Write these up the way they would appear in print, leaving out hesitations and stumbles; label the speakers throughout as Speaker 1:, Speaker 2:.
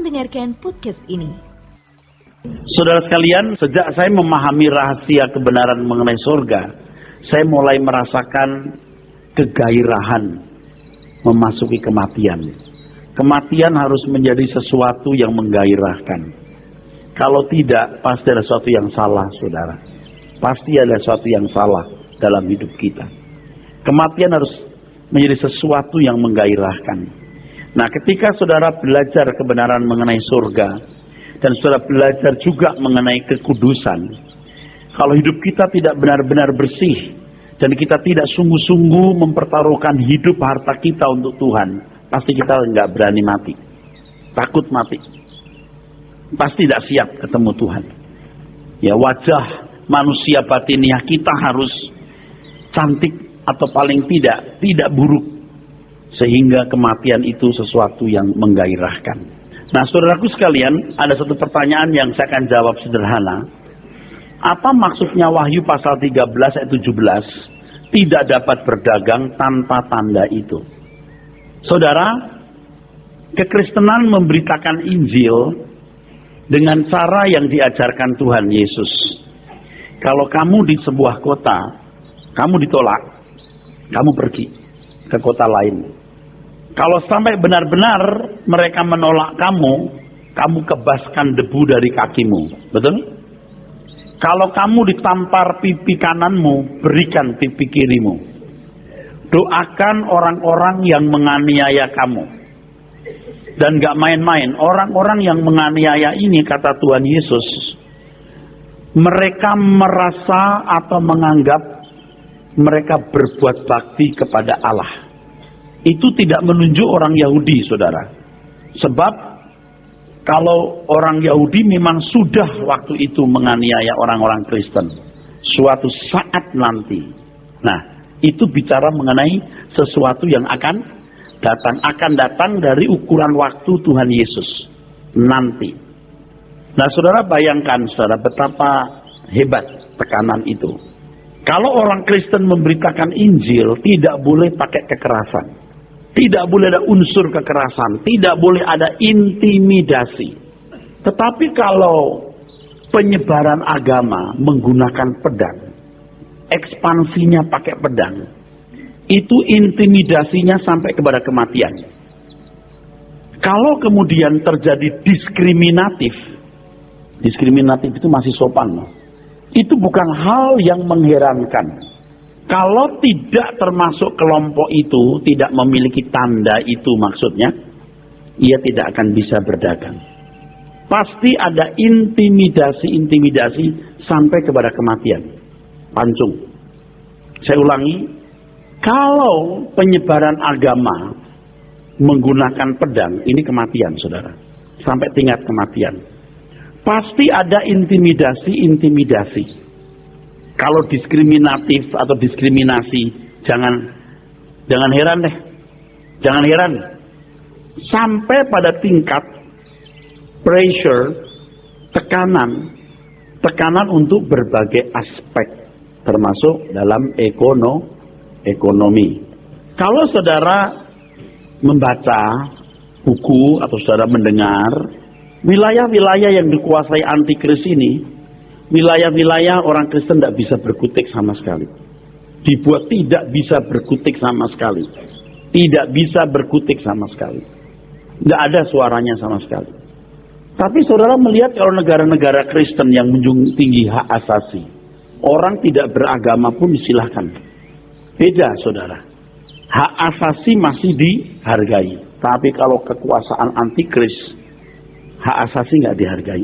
Speaker 1: mendengarkan podcast ini.
Speaker 2: Saudara sekalian, sejak saya memahami rahasia kebenaran mengenai surga, saya mulai merasakan kegairahan memasuki kematian. Kematian harus menjadi sesuatu yang menggairahkan. Kalau tidak, pasti ada sesuatu yang salah, saudara. Pasti ada sesuatu yang salah dalam hidup kita. Kematian harus menjadi sesuatu yang menggairahkan. Nah, ketika saudara belajar kebenaran mengenai surga, dan saudara belajar juga mengenai kekudusan, kalau hidup kita tidak benar-benar bersih, dan kita tidak sungguh-sungguh mempertaruhkan hidup harta kita untuk Tuhan, pasti kita nggak berani mati. Takut mati. Pasti tidak siap ketemu Tuhan. Ya, wajah manusia batiniah kita harus cantik atau paling tidak buruk. Sehingga kematian itu sesuatu yang menggairahkan. Nah, saudaraku sekalian, ada satu pertanyaan yang saya akan jawab sederhana. Apa maksudnya Wahyu pasal 13 ayat 17? Tidak dapat berdagang tanpa tanda itu. Saudara, kekristenan memberitakan Injil dengan cara yang diajarkan Tuhan Yesus. Kalau kamu di sebuah kota, kamu ditolak, kamu pergi ke kota lain. Kalau sampai benar-benar mereka menolak kamu, kamu kebaskan debu dari kakimu. Betul? Kalau kamu ditampar pipi kananmu, berikan pipi kirimu. Doakan orang-orang yang menganiaya kamu. Dan gak main-main, orang-orang yang menganiaya ini, kata Tuhan Yesus, mereka merasa atau menganggap mereka berbuat bakti kepada Allah. Itu tidak menunjuk orang Yahudi, saudara. Sebab kalau orang Yahudi memang sudah waktu itu menganiaya orang-orang Kristen. Suatu saat nanti. Nah, itu bicara mengenai sesuatu yang akan datang dari ukuran waktu Tuhan Yesus. Nanti. Nah, saudara bayangkan, saudara, betapa hebat tekanan itu. Kalau orang Kristen memberitakan Injil, tidak boleh pakai kekerasan. Tidak boleh ada unsur kekerasan, tidak boleh ada intimidasi. Tetapi kalau penyebaran agama menggunakan pedang, ekspansinya pakai pedang, itu intimidasinya sampai kepada kematian. Kalau kemudian terjadi diskriminatif itu masih sopan. Itu bukan hal yang mengherankan. Kalau tidak termasuk kelompok itu, tidak memiliki tanda itu maksudnya, ia tidak akan bisa berdagang. Pasti ada intimidasi sampai kepada kematian. Pancung. Saya ulangi, kalau penyebaran agama menggunakan pedang, ini kematian, saudara. Sampai tingkat kematian. Pasti ada intimidasi. Kalau diskriminatif atau diskriminasi, jangan heran deh. Jangan heran. Sampai pada tingkat pressure, tekanan untuk berbagai aspek, termasuk dalam ekonomi. Kalau saudara membaca buku atau saudara mendengar, wilayah-wilayah yang dikuasai antikris ini, wilayah-wilayah orang Kristen tidak bisa berkutik sama sekali. Dibuat tidak bisa berkutik sama sekali. Tidak bisa berkutik sama sekali. Tidak ada suaranya sama sekali. Tapi saudara melihat kalau negara-negara Kristen yang menjunjung tinggi hak asasi, orang tidak beragama pun disilahkan. Beda, saudara. Hak asasi masih dihargai. Tapi kalau kekuasaan antikris, hak asasi nggak dihargai.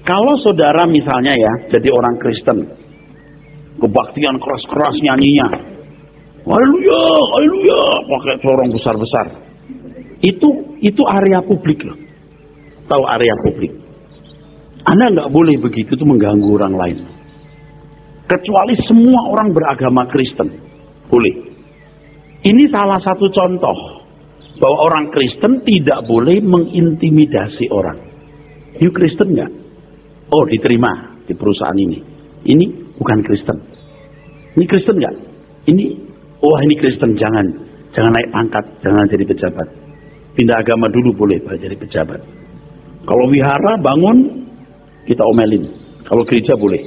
Speaker 2: Kalau saudara misalnya ya, jadi orang Kristen, kebaktian keras-keras nyanyinya, haleluya, haleluya, pakai corong besar-besar. Itu area publik loh. Tahu area publik. Anda nggak boleh begitu, itu mengganggu orang lain. Kecuali semua orang beragama Kristen, boleh. Ini salah satu contoh bahwa orang Kristen tidak boleh mengintimidasi orang. You Kristen nggak? Oh, diterima di perusahaan ini. Ini bukan Kristen. Ini Kristen nggak? Ini Kristen, jangan naik pangkat, jangan jadi pejabat. Pindah agama dulu boleh Pak jadi pejabat. Kalau wihara bangun, kita omelin. Kalau gereja boleh.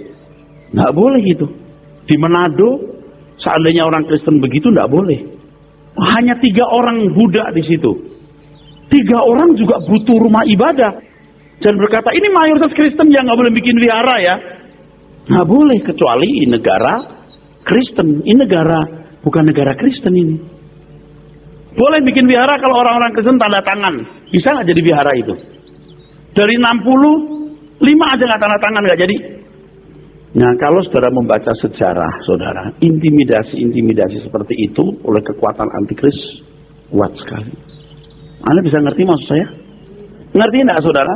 Speaker 2: Nggak boleh gitu. Di Manado, seandainya orang Kristen begitu, nggak boleh. Hanya 3 orang Buddha di situ. 3 orang juga butuh rumah ibadah. Dan berkata, ini mayoritas Kristen yang nggak boleh bikin wihara ya. Nggak boleh, kecuali ini negara Kristen. Ini negara, bukan negara Kristen ini. Boleh bikin wihara kalau orang-orang Kristen tanda tangan. Bisa nggak jadi wihara itu? Dari 60, 5 aja nggak tanda tangan, nggak jadi. Nah, kalau saudara membaca sejarah, saudara, intimidasi seperti itu oleh kekuatan antikris kuat sekali. Anda bisa ngerti maksud saya? Ngerti enggak, saudara?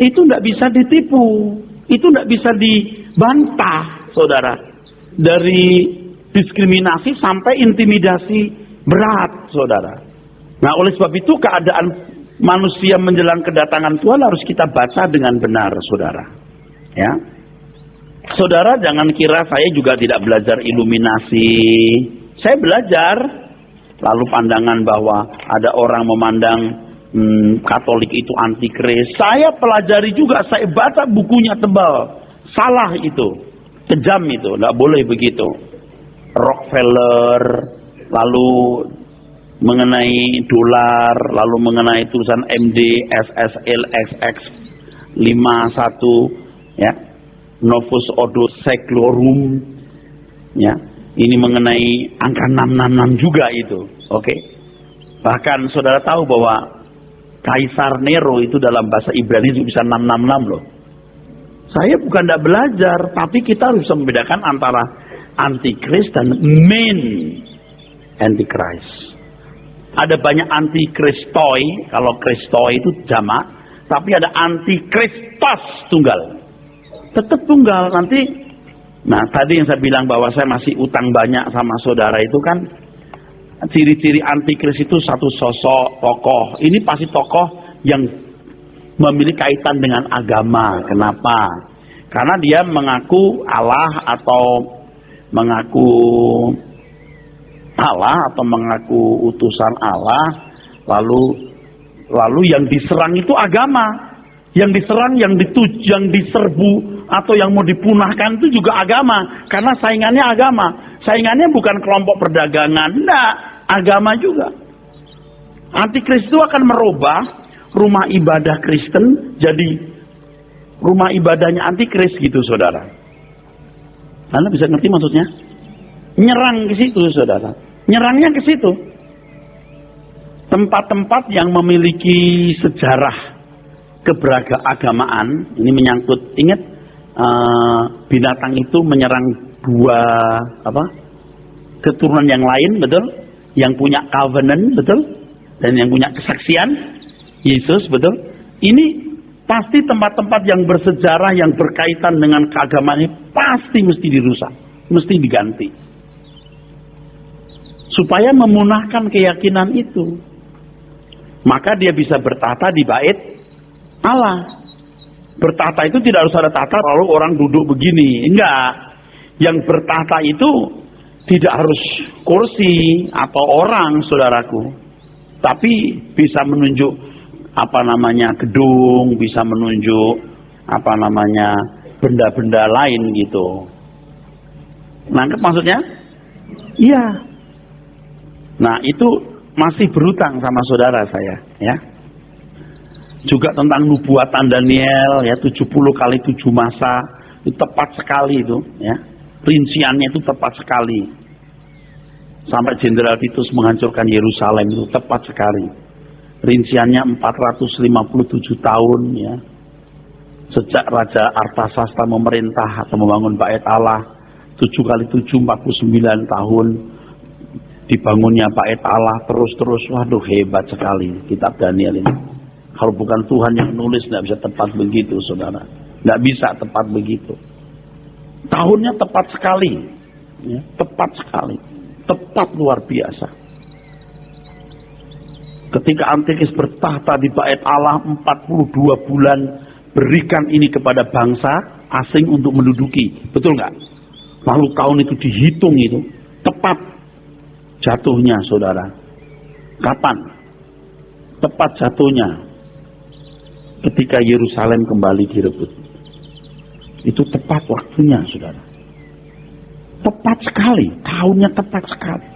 Speaker 2: Itu enggak bisa ditipu. Itu enggak bisa dibantah, saudara. Dari diskriminasi sampai intimidasi berat, saudara. Nah, oleh sebab itu keadaan manusia menjelang kedatangan Tuhan harus kita baca dengan benar, saudara. Ya. Saudara jangan kira saya juga tidak belajar iluminasi. Saya belajar. Lalu pandangan bahwa ada orang memandang Katolik itu antikris. Saya pelajari juga, saya baca bukunya tebal. Salah itu. Kejam itu, nggak boleh begitu. Rockefeller, lalu mengenai dolar, lalu mengenai tulisan MD, SSL, XX 51, ya. Novus Ordo Seclorum, ya, ini mengenai angka 666 juga itu, oke. Bahkan saudara tahu bahwa Kaisar Nero itu dalam bahasa Ibrani itu bisa 666 loh. Saya bukan tidak belajar, tapi kita harus membedakan antara antikris dan main antikris. Ada banyak antikristoi, kalau kristoi itu jamak, tapi ada antikristos tunggal. Tetap tunggal nanti. Nah, tadi yang saya bilang bahwa saya masih utang banyak sama saudara itu kan, ciri-ciri antikris itu satu sosok tokoh. Ini pasti tokoh yang memiliki kaitan dengan agama. Kenapa? Karena dia mengaku Allah atau mengaku utusan Allah, lalu yang diserang itu agama. Yang diserang, yang diserbu, atau yang mau dipunahkan itu juga agama. Karena saingannya agama. Saingannya bukan kelompok perdagangan, enggak, agama juga. Antikris itu akan merubah rumah ibadah Kristen jadi rumah ibadahnya antikris gitu, saudara. Anda bisa ngerti maksudnya? Nyerang ke situ, saudara. Nyerangnya ke situ. Tempat-tempat yang memiliki sejarah keberagamaan, ini menyangkut, ingat binatang itu menyerang 2 keturunan yang lain, betul? Yang punya covenant, betul? Dan yang punya kesaksian Yesus, betul? Ini pasti tempat-tempat yang bersejarah yang berkaitan dengan keagamaan ini pasti mesti dirusak, mesti diganti. Supaya memunahkan keyakinan itu. Maka dia bisa bertata di bait Allah. Bertata itu tidak harus ada tata lalu orang duduk begini, enggak. Yang bertata itu tidak harus kursi atau orang, saudaraku, tapi bisa menunjuk gedung, bisa menunjuk benda-benda lain gitu. Nangkep maksudnya? Iya. Nah, itu masih berutang sama saudara saya, ya. Juga tentang nubuatan Daniel, ya, 70 kali 7 masa, itu tepat sekali itu, ya. Rinciannya itu tepat sekali. Sampai Jenderal Titus menghancurkan Yerusalem itu tepat sekali. Rinciannya 457 tahun, ya. Sejak Raja Artasasta memerintah atau membangun bait Allah, 7 kali 7 49 tahun dibangunnya bait Allah terus-terus. Waduh, hebat sekali kitab Daniel ini. Kalau bukan Tuhan yang nulis, tidak bisa tepat begitu, saudara. Tidak bisa tepat begitu. Tahunnya tepat sekali, ya, tepat sekali, tepat luar biasa. Ketika Antikris bertahta di bait Allah 42 bulan, berikan ini kepada bangsa asing untuk menduduki, betul nggak? Lalu tahun itu dihitung itu, tepat jatuhnya, saudara. Kapan? tepat jatuhnya ketika Yerusalem kembali direbut. Itu tepat waktunya, saudara. Tepat sekali, tahunnya tepat sekali.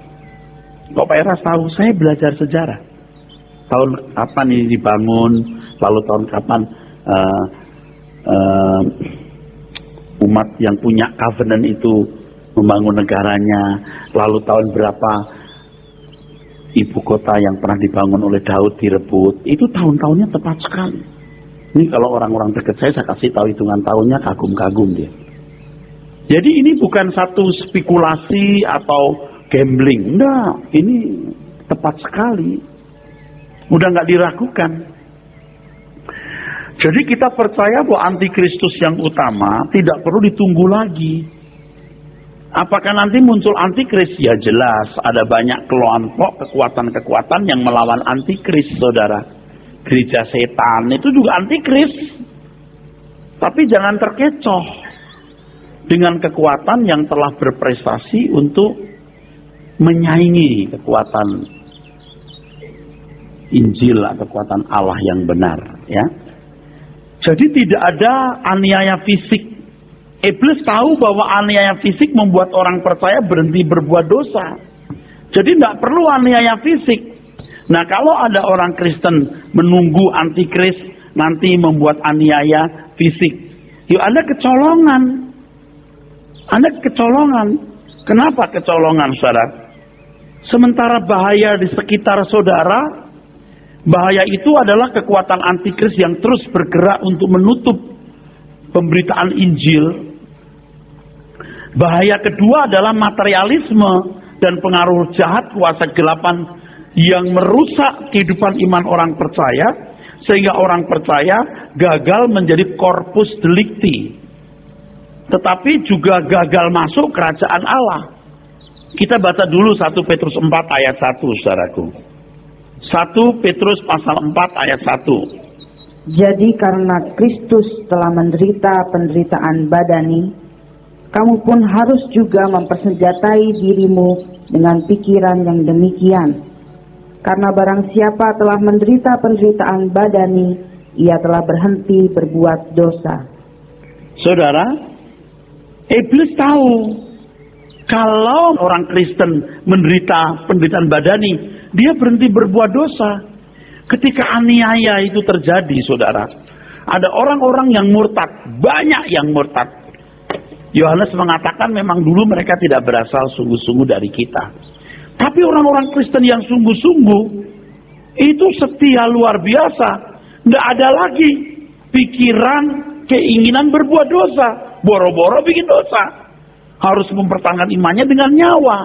Speaker 2: Kok Pak Eras tahu? Saya belajar sejarah. Tahun kapan ini dibangun, lalu tahun kapan umat yang punya covenant itu membangun negaranya, lalu tahun berapa ibu kota yang pernah dibangun oleh Daud direbut. Itu tahun-tahunnya tepat sekali. Ini kalau orang-orang dekat saya kasih tahu hitungan tahunnya, kagum-kagum dia. Jadi ini bukan satu spekulasi atau gambling. Enggak, ini tepat sekali. Udah nggak diragukan. Jadi kita percaya bahwa antikristus yang utama tidak perlu ditunggu lagi. Apakah nanti muncul antikris? Ya jelas, ada banyak kelompok, kekuatan-kekuatan yang melawan antikris, saudara. Gereja setan itu juga antikris. Tapi jangan terkecoh dengan kekuatan yang telah berprestasi untuk menyaingi kekuatan Injil atau kekuatan Allah yang benar, ya. Jadi tidak ada aniaya fisik. Iblis tahu bahwa aniaya fisik membuat orang percaya berhenti berbuat dosa. Jadi tidak perlu aniaya fisik. Nah, kalau ada orang Kristen menunggu antikris nanti membuat aniaya fisik, yuk Anda kecolongan. Anda kecolongan. Kenapa kecolongan, saudara? Sementara bahaya di sekitar saudara, bahaya itu adalah kekuatan antikris yang terus bergerak untuk menutup pemberitaan Injil. Bahaya kedua adalah materialisme dan pengaruh jahat kuasa kegelapan yang merusak kehidupan iman orang percaya, sehingga orang percaya gagal menjadi corpus delicti, tetapi juga gagal masuk kerajaan Allah. Kita baca dulu 1 Petrus 4 ayat 1, saudaraku. 1 Petrus pasal 4 ayat 1.
Speaker 1: Jadi karena Kristus telah menderita penderitaan badani, kamu pun harus juga mempersenjatai dirimu dengan pikiran yang demikian. Karena barang siapa telah menderita penderitaan badani, ia telah berhenti berbuat dosa.
Speaker 2: Saudara, iblis tahu kalau orang Kristen menderita penderitaan badani, dia berhenti berbuat dosa. Ketika aniaya itu terjadi, saudara, ada orang-orang yang murtad, banyak yang murtad. Yohanes mengatakan memang dulu mereka tidak berasal sungguh-sungguh dari kita. Tapi orang-orang Kristen yang sungguh-sungguh itu setia luar biasa. Tidak ada lagi pikiran, keinginan berbuat dosa. Boro-boro bikin dosa. Harus mempertahankan imannya dengan nyawa.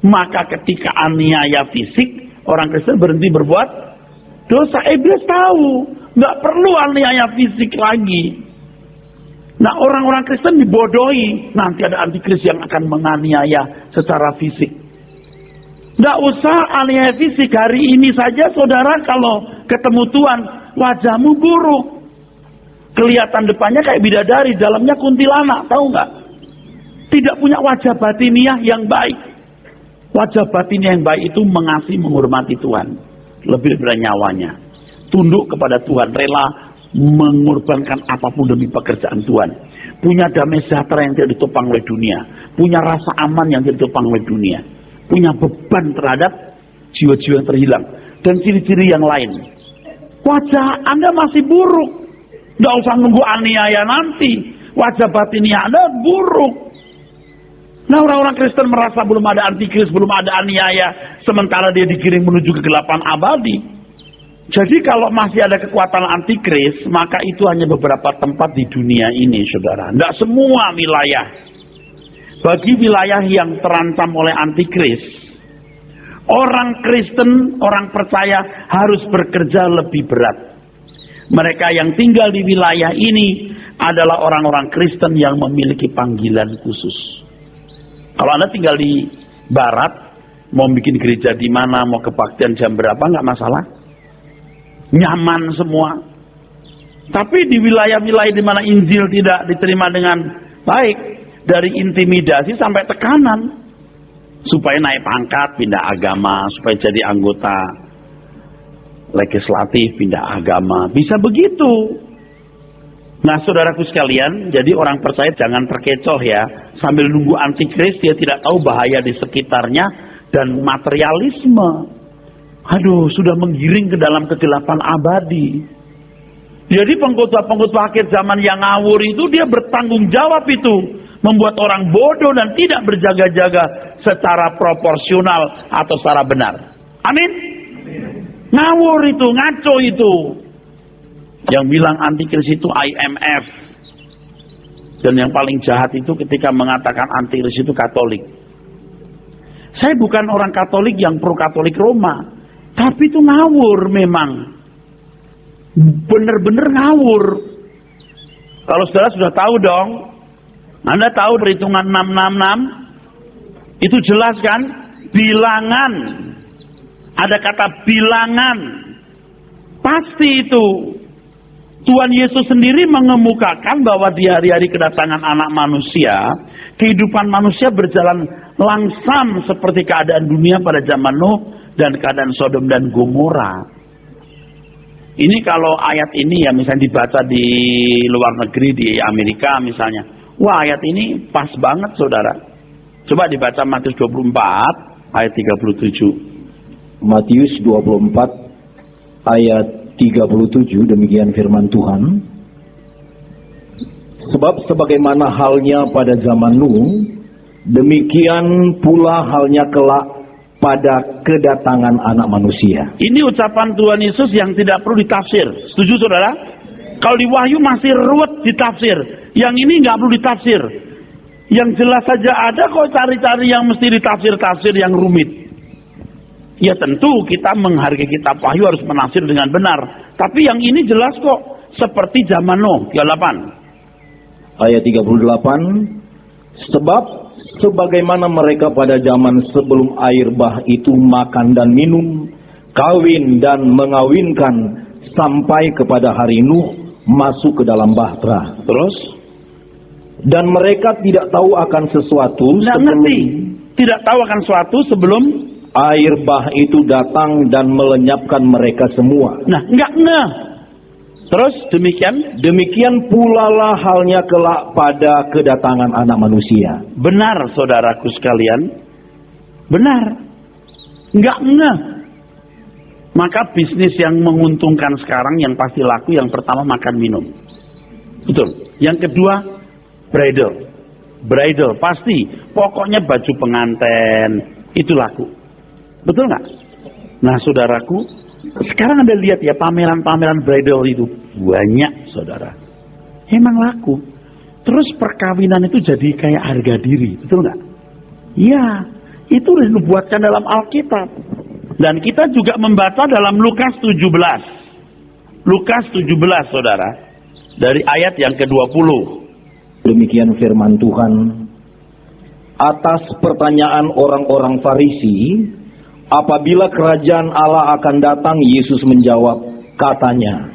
Speaker 2: Maka ketika aniaya fisik, orang Kristen berhenti berbuat dosa. Iblis tahu, nggak perlu aniaya fisik lagi. Nah, orang-orang Kristen dibodohi. Nanti ada antikris yang akan menganiaya secara fisik. Nggak usah aniaya fisik. Hari ini saja saudara kalau ketemu Tuhan, wajahmu buruk. Kelihatan depannya kayak bidadari, dalamnya kuntilanak, tahu nggak? Tidak punya wajah batiniah yang baik. Wajah batiniah yang baik itu mengasihi, menghormati Tuhan. Lebih dari nyawanya. Tunduk kepada Tuhan, rela mengorbankan apapun demi pekerjaan Tuhan. Punya damai sejahtera yang tidak ditopang oleh dunia. Punya rasa aman yang tidak ditopang oleh dunia. Punya beban terhadap jiwa-jiwa yang terhilang. Dan ciri-ciri yang lain. Wajah Anda masih buruk. Nggak usah nunggu aniaya nanti. Wajah batinnya Anda buruk. Nah, orang-orang Kristen merasa belum ada antikris, belum ada aniaya. Sementara dia dikirim menuju kegelapan abadi. Jadi kalau masih ada kekuatan antikris, maka itu hanya beberapa tempat di dunia ini, saudara. Nggak semua wilayah. Bagi wilayah yang terancam oleh antikris, orang Kristen, orang percaya harus bekerja lebih berat. Mereka yang tinggal di wilayah ini adalah orang-orang Kristen yang memiliki panggilan khusus. Kalau Anda tinggal di barat, mau bikin gereja di mana, mau kebaktian jam berapa, nggak masalah. Nyaman semua. Tapi di wilayah-wilayah di mana Injil tidak diterima dengan baik, dari intimidasi sampai tekanan, supaya naik pangkat, pindah agama, supaya jadi anggota legislatif, pindah agama, bisa begitu. Nah, saudaraku sekalian, jadi orang percaya jangan terkecoh ya, sambil nunggu antikris dia tidak tahu bahaya di sekitarnya dan materialisme. Aduh, sudah menggiring ke dalam kegelapan abadi. Jadi pengkhotbah-pengkhotbah akhir zaman yang ngawur itu dia bertanggung jawab itu, membuat orang bodoh dan tidak berjaga-jaga secara proporsional atau secara benar. Amin. Ngawur itu, ngaco itu. Yang bilang antikris itu IMF. Dan yang paling jahat itu ketika mengatakan antikris itu Katolik. Saya bukan orang Katolik yang pro Katolik Roma, tapi itu ngawur memang. Bener-bener ngawur. Kalau saudara sudah tahu dong, Anda tahu perhitungan 666? Itu jelas kan? Bilangan. Ada kata bilangan. Pasti itu. Tuhan Yesus sendiri mengemukakan bahwa di hari-hari kedatangan anak manusia, kehidupan manusia berjalan langsam seperti keadaan dunia pada zaman Nuh dan keadaan Sodom dan Gomora. Ini kalau ayat ini ya misalnya dibaca di luar negeri, di Amerika misalnya. Wah, ayat ini pas banget saudara. Coba dibaca Matius 24 ayat 37.
Speaker 3: Matius 24 ayat 37, demikian firman Tuhan. Sebab sebagaimana halnya pada zaman Nuh, demikian pula halnya kelak pada kedatangan anak manusia.
Speaker 2: Ini ucapan Tuhan Yesus yang tidak perlu ditafsir. Setuju saudara? Kalau di Wahyu masih ruwet ditafsir. Yang ini nggak perlu ditafsir. Yang jelas saja ada kok cari-cari yang mesti ditafsir-tafsir yang rumit. Ya tentu kita menghargai kitab Wahyu harus menafsir dengan benar. Tapi yang ini jelas kok. Seperti zaman Nuh. 38.
Speaker 3: Ayat 38. Sebab sebagaimana mereka pada zaman sebelum air bah itu makan dan minum, kawin dan mengawinkan, sampai kepada hari Nuh masuk ke dalam bahtera.
Speaker 2: Terus?
Speaker 3: Dan mereka tidak tahu akan sesuatu
Speaker 2: Tidak tahu akan sesuatu sebelum
Speaker 3: air bah itu datang dan melenyapkan mereka semua.
Speaker 2: Nah, enggak. Terus
Speaker 3: Demikian pula lah halnya kelak pada kedatangan anak manusia.
Speaker 2: Benar saudaraku sekalian. Benar. Enggak. Maka bisnis yang menguntungkan sekarang yang pasti laku yang pertama makan minum. Betul. Yang kedua bridal pasti. Pokoknya baju pengantin itu laku. Betul nggak? Nah saudaraku, sekarang Anda lihat ya pameran-pameran bridal itu banyak saudara. Emang laku. Terus perkawinan itu jadi kayak harga diri, betul nggak? Iya, itu dibuatkan dalam Alkitab. Dan kita juga membaca dalam Lukas 17. Lukas 17 saudara. Dari ayat yang ke-20.
Speaker 3: Demikian firman Tuhan. Atas pertanyaan orang-orang Farisi, apabila kerajaan Allah akan datang, Yesus menjawab, katanya,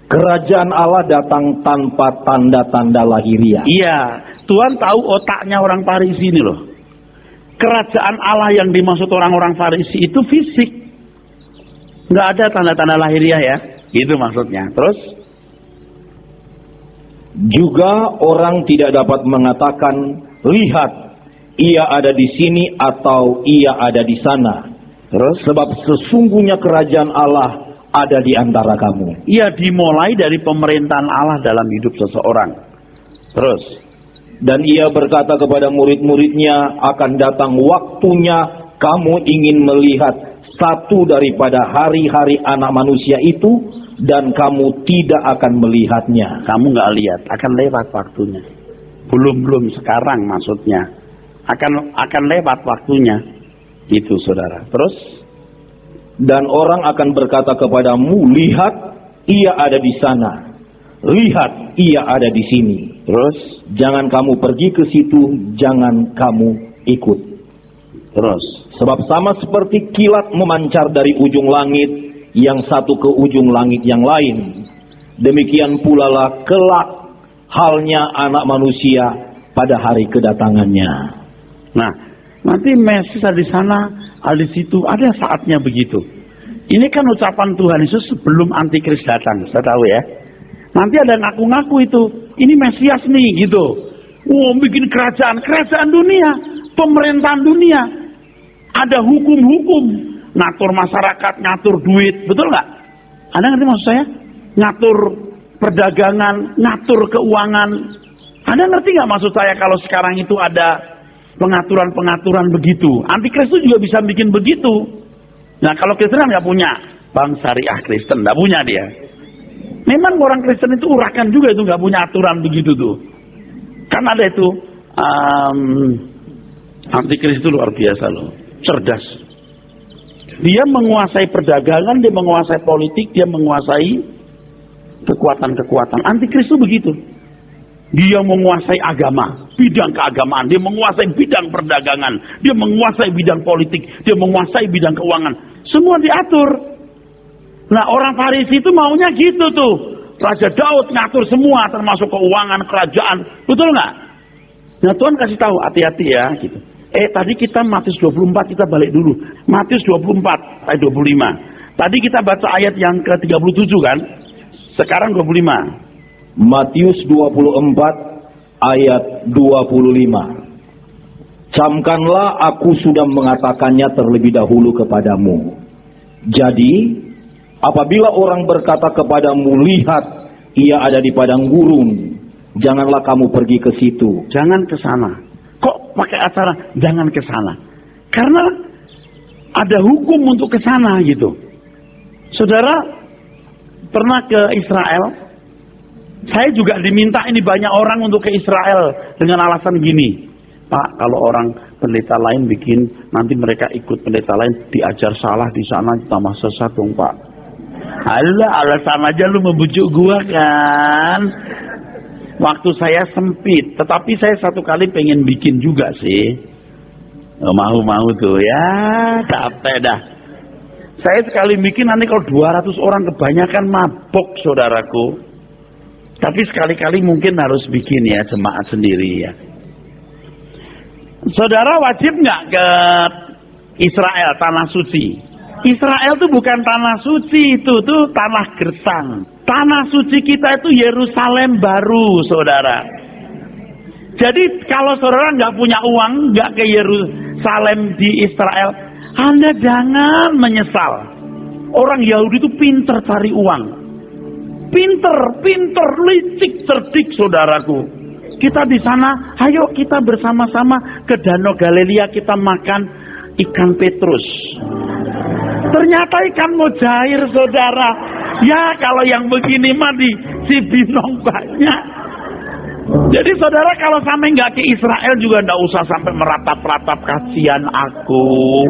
Speaker 3: kerajaan Allah datang tanpa tanda-tanda lahiriah.
Speaker 2: Iya, Tuhan tahu otaknya orang Farisi ini loh. Kerajaan Allah yang dimaksud orang-orang Farisi itu fisik. Nggak ada tanda-tanda lahiriah ya. Gitu maksudnya. Terus?
Speaker 3: Juga orang tidak dapat mengatakan, lihat, ia ada di sini atau ia ada di sana.
Speaker 2: Terus?
Speaker 3: Sebab sesungguhnya kerajaan Allah ada di antara kamu.
Speaker 2: Ia dimulai dari pemerintahan Allah dalam hidup seseorang. Terus?
Speaker 3: Dan ia berkata kepada murid-muridnya, akan datang waktunya kamu ingin melihat satu daripada hari-hari anak manusia itu, dan kamu tidak akan melihatnya.
Speaker 2: Kamu nggak lihat, akan lewat waktunya. Belum sekarang maksudnya. Akan lewat waktunya. Itu saudara. Terus?
Speaker 3: Dan orang akan berkata kepadamu, lihat, ia ada di sana. Lihat, ia ada di sini.
Speaker 2: Terus?
Speaker 3: Jangan kamu pergi ke situ, jangan kamu ikut.
Speaker 2: Terus?
Speaker 3: Sebab sama seperti kilat memancar dari ujung langit yang satu ke ujung langit yang lain, demikian pula lah kelak halnya anak manusia pada hari kedatangannya.
Speaker 2: Nah, nanti Mesias ada di sana, ada di situ, ada saatnya begitu. Ini kan ucapan Tuhan Yesus sebelum antikris datang, saya tahu ya. Nanti ada ngaku-ngaku itu, ini Mesias nih gitu. Bikin kerajaan dunia, pemerintahan dunia. Ada hukum-hukum, ngatur masyarakat, ngatur duit, betul nggak? Anda ngerti maksud saya? Ngatur perdagangan, ngatur keuangan. Anda ngerti nggak maksud saya kalau sekarang itu ada pengaturan-pengaturan begitu? Antikris itu juga bisa bikin begitu. Nah kalau Kristen nggak punya bank syariah Kristen, nggak punya dia. Memang orang Kristen itu urakan juga itu nggak punya aturan begitu tuh. Kan ada itu antikris itu luar biasa loh, cerdas. Dia menguasai perdagangan, dia menguasai politik, dia menguasai kekuatan-kekuatan. Antikris itu begitu. Dia menguasai agama, bidang keagamaan, dia menguasai bidang perdagangan, dia menguasai bidang politik, dia menguasai bidang keuangan. Semua diatur. Nah orang Farisi itu maunya gitu tuh. Raja Daud ngatur semua termasuk keuangan, kerajaan. Betul nggak? Nah Tuhan kasih tahu hati-hati ya gitu. Tadi kita Matius 24 kita balik dulu. Matius 24 ayat 25. Tadi kita baca ayat yang ke-37 kan? Sekarang 25.
Speaker 3: Matius 24 ayat 25. Camkanlah aku sudah mengatakannya terlebih dahulu kepadamu. Jadi, apabila orang berkata kepadamu, lihat, ia ada di padang gurun, janganlah kamu pergi ke situ.
Speaker 2: Jangan ke sana. Kok pakai acara jangan ke sana? Karena ada hukum untuk ke sana gitu. Saudara pernah ke Israel? Saya juga diminta ini banyak orang untuk ke Israel dengan alasan gini. Pak, kalau orang pendeta lain bikin, nanti mereka ikut pendeta lain, diajar salah di sana, tambah sesat dong Pak. Alah, alasan aja lu membujuk gua kan. Waktu saya sempit, tetapi saya satu kali pengen bikin juga sih. Mau tuh ya, capek dah. Saya sekali bikin nanti kalau 200 orang kebanyakan mabok saudaraku. Tapi sekali-kali mungkin harus bikin ya jemaat sendiri ya. Saudara wajib nggak ke Israel, tanah suci? Israel itu bukan tanah suci, itu tuh tanah gersang. Tanah suci kita itu Yerusalem baru, saudara. Jadi kalau saudara nggak punya uang, nggak ke Yerusalem di Israel, Anda jangan menyesal. Orang Yahudi itu pinter cari uang. Pinter, licik, cerdik, saudaraku. Kita di sana, ayo kita bersama-sama ke Danau Galilea, kita makan ikan petrus. Ternyata ikan mujair, saudara. Ya kalau yang begini mah di Cibinong banyak. Jadi saudara kalau sampai nggak ke Israel juga nggak usah sampai meratap-ratap, kasihan aku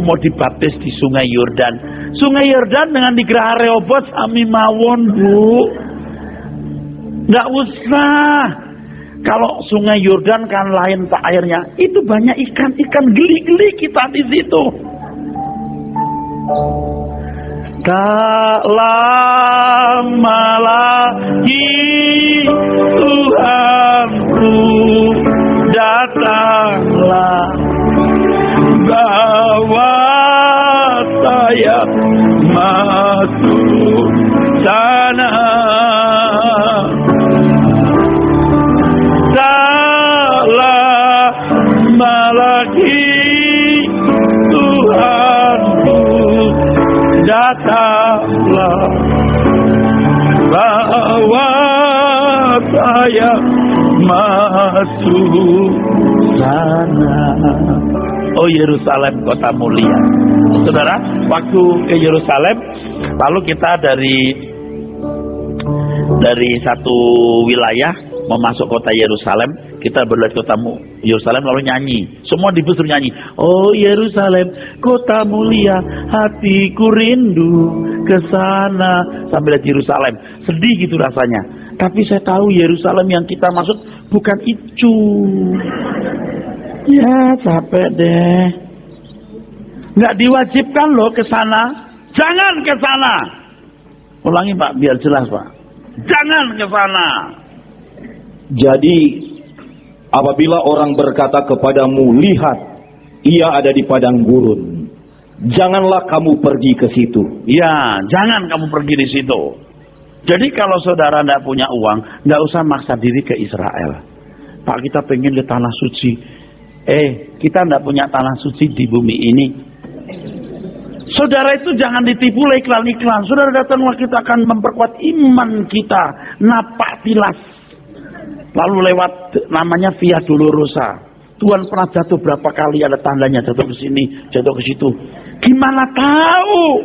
Speaker 2: mau dibaptis di Sungai Yordan. Sungai Yordan dengan di Geraha Rehoboth sami mawon Bu. Nggak usah. Kalau Sungai Yordan kan lain pak airnya, itu banyak ikan geli-geli kita di situ. Tak lama lagi Tuhanku datanglah, bawa saya masuk sana. Tak lama lagi Tuhanku datanglah, bawa saya masuk sana. Oh Yerusalem kota mulia. Saudara, waktu ke Yerusalem, lalu kita dari satu wilayah memasuk kota Yerusalem, kita berlihat kota Yerusalem lalu nyanyi. Semua di bus nyanyi. Oh Yerusalem, kota mulia, hatiku rindu ke sana. Sampai lihat Yerusalem, sedih gitu rasanya. Tapi saya tahu Yerusalem yang kita maksud bukan itu. Ya capek deh. Nggak diwajibkan loh ke sana. Jangan ke sana. Ulangi Pak, biar jelas Pak. Jangan ke sana.
Speaker 3: Jadi apabila orang berkata kepadamu, lihat, ia ada di padang gurun, janganlah kamu pergi ke situ.
Speaker 2: Ya, jangan kamu pergi di situ. Jadi kalau saudara tidak punya uang, nggak usah maksa diri ke Israel. Pak, kita pengen ke tanah suci. Kita tidak punya tanah suci di bumi ini. Saudara itu jangan ditipu oleh iklan-iklan. Saudara datanglah, kita akan memperkuat iman kita. Napak tilas. Lalu lewat namanya Via Dolorosa. Tuhan pernah jatuh berapa kali, ada tandanya, jatuh ke sini, jatuh ke situ. Gimana tahu?